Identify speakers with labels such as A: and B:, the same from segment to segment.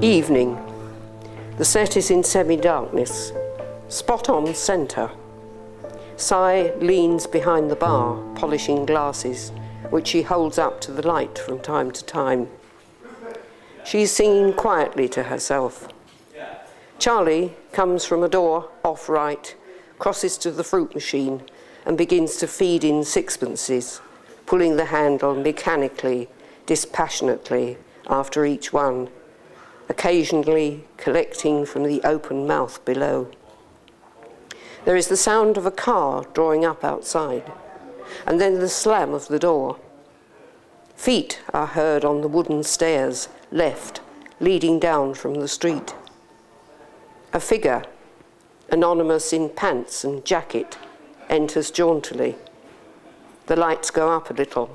A: Evening. The set is in semi-darkness. Spot on centre. Cy leans behind the bar, polishing glasses, which she holds up to the light from time to time. She's singing quietly to herself. Charlie comes from a door off right, crosses to the fruit machine and begins to feed in sixpences, pulling the handle mechanically, dispassionately after each one, occasionally collecting from the open mouth below. There is the sound of a car drawing up outside, and then the slam of the door. Feet are heard on the wooden stairs, left, leading down from the street. A figure, anonymous in pants and jacket, enters jauntily. The lights go up a little,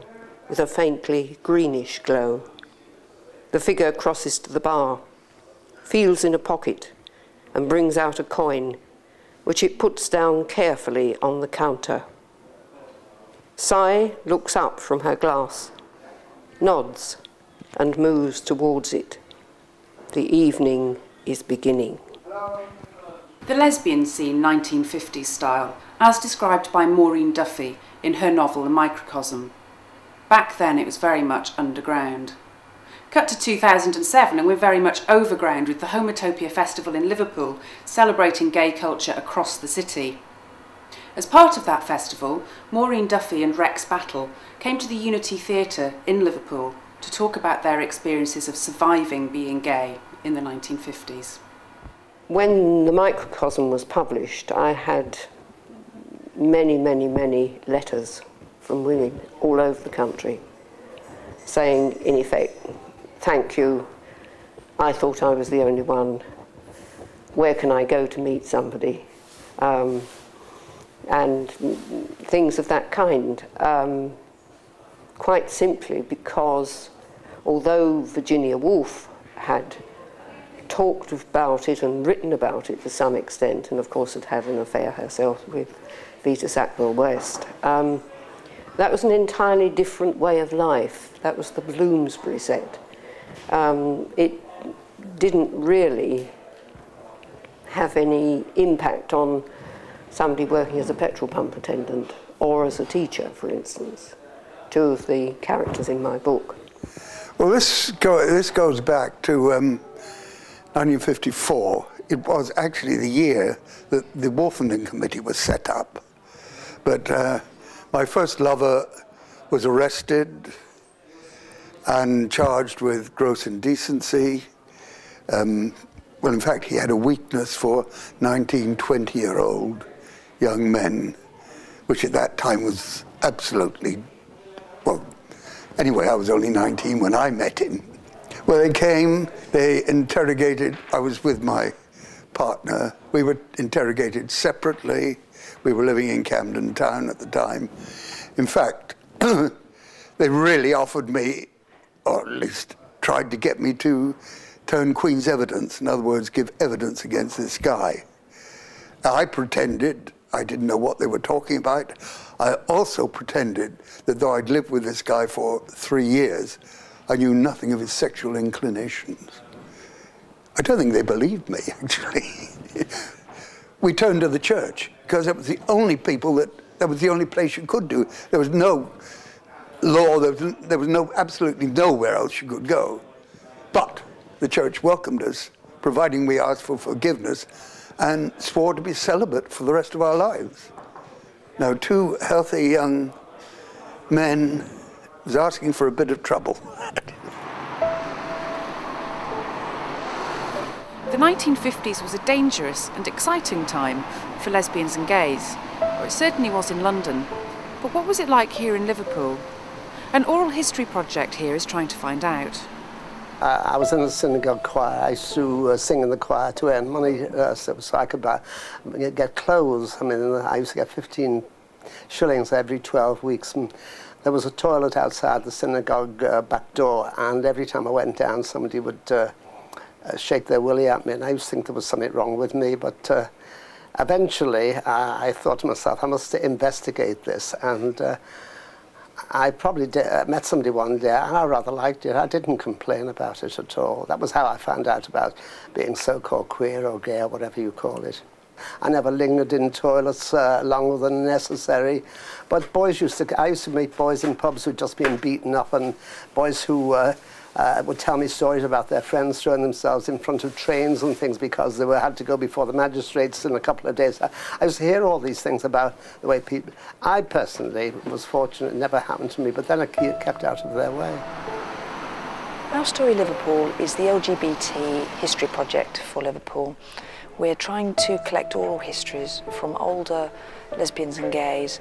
A: with a faintly greenish glow. The figure crosses to the bar, feels in a pocket, and brings out a coin, which it puts down carefully on the counter. Cy looks up from her glass, nods, and moves towards it. The evening is beginning.
B: The lesbian scene, 1950s style, as described by Maureen Duffy in her novel The Microcosm. Back then it was very much underground. Cut to 2007 and we're very much overground with the Homotopia Festival in Liverpool celebrating gay culture across the city. As part of that festival, Maureen Duffy and Rex Battle came to the Unity Theatre in Liverpool to talk about their experiences of surviving being gay in the 1950s.
A: When The Microcosm was published, I had many, many, many letters from women all over the country saying, in effect, thank you, I thought I was the only one, where can I go to meet somebody? And things of that kind. Quite simply because although Virginia Woolf had talked about it and written about it to some extent, and of course had had an affair herself with Vita Sackville-West, that was an entirely different way of life. That was the Bloomsbury set. It didn't really have any impact on somebody working as a petrol pump attendant or as a teacher, for instance, two of the characters in my book.
C: Well, this goes back to 1954. It was actually the year that the Wolfenden Committee was set up. But my first lover was arrested and charged with gross indecency. Well, in fact, he had a weakness for 19, 20-year-old young men, which at that time was absolutely, well, anyway, I was only 19 when I met him. Well, they came, they interrogated, I was with my partner. We were interrogated separately. We were living in Camden Town at the time. In fact, they really offered me, or at least tried to get me to turn Queen's evidence, in other words, give evidence against this guy. Now, I pretended I didn't know what they were talking about. I also pretended that though I'd lived with this guy for 3 years, I knew nothing of his sexual inclinations. I don't think they believed me, actually. We turned to the church, because that was the only people that was the only place you could do. There was no law, there was absolutely nowhere else you could go. But the church welcomed us, providing we asked for forgiveness, and swore to be celibate for the rest of our lives. Now, two healthy young men was asking for a bit of trouble.
B: The 1950s was a dangerous and exciting time for lesbians and gays, or it certainly was in London. But what was it like here in Liverpool? An oral history project here is trying to find out.
D: I was in the synagogue choir. I used to sing in the choir to earn money so I could get clothes. I mean, I used to get 15 shillings every 12 weeks. And there was a toilet outside the synagogue back door, and every time I went down, somebody would shake their willy at me, and I used to think there was something wrong with me. But eventually, I thought to myself, I must investigate this. And I probably met somebody one day and I rather liked it. I didn't complain about it at all. That was how I found out about being so-called queer or gay or whatever you call it. I never lingered in toilets longer than necessary. But I used to meet boys in pubs who'd just been beaten up, and boys who would tell me stories about their friends throwing themselves in front of trains and things because they had to go before the magistrates in a couple of days. I used to hear all these things about the way people... I personally was fortunate, it never happened to me, but then I kept out of their way.
E: Our Story Liverpool is the LGBT history project for Liverpool. We're trying to collect oral histories from older lesbians and gays,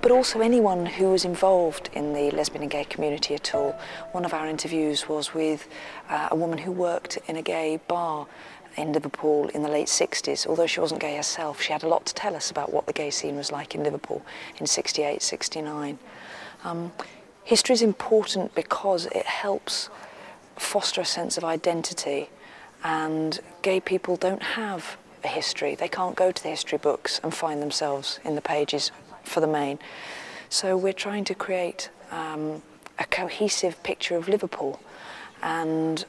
E: but also anyone who was involved in the lesbian and gay community at all. One of our interviews was with a woman who worked in a gay bar in Liverpool in the late 60s. Although she wasn't gay herself, she had a lot to tell us about what the gay scene was like in Liverpool in 68, 69. History is important because it helps foster a sense of identity, and gay people don't have a history. They can't go to the history books and find themselves in the pages for the main. So we're trying to create a cohesive picture of Liverpool and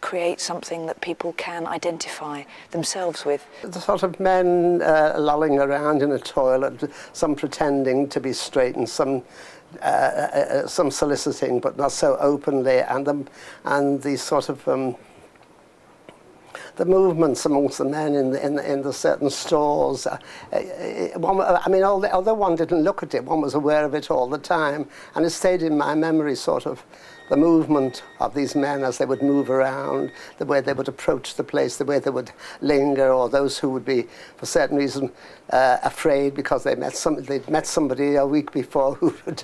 E: create something that people can identify themselves with.
D: The sort of men lolling around in a toilet, some pretending to be straight and some soliciting, but not so openly, and these sort of the movements amongst the men in the certain stores. I mean, although one didn't look at it, one was aware of it all the time, and it stayed in my memory, sort of the movement of these men as they would move around, the way they would approach the place, the way they would linger, or those who would be, for certain reason, afraid because they'd met somebody a week before who would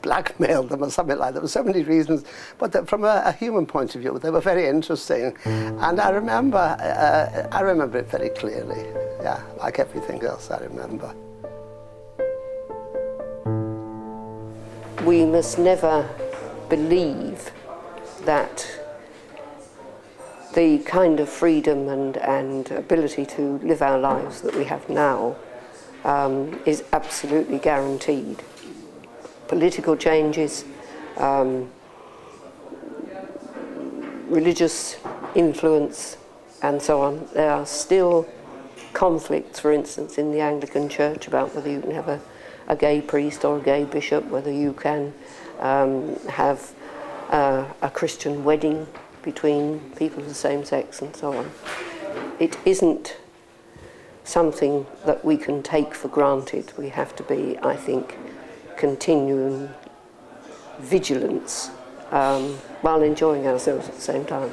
D: blackmailed them or something like that. There were so many reasons, but from a human point of view, they were very interesting. And I remember it very clearly. Yeah, like everything else I remember.
A: We must never believe that the kind of freedom and ability to live our lives that we have now is absolutely guaranteed. Political changes, religious influence, and so on. There are still conflicts, for instance, in the Anglican Church about whether you can have a gay priest or a gay bishop, whether you can have a Christian wedding between people of the same sex and so on. It isn't something that we can take for granted. We have to be, I think, continuing vigilance while enjoying ourselves at the same time.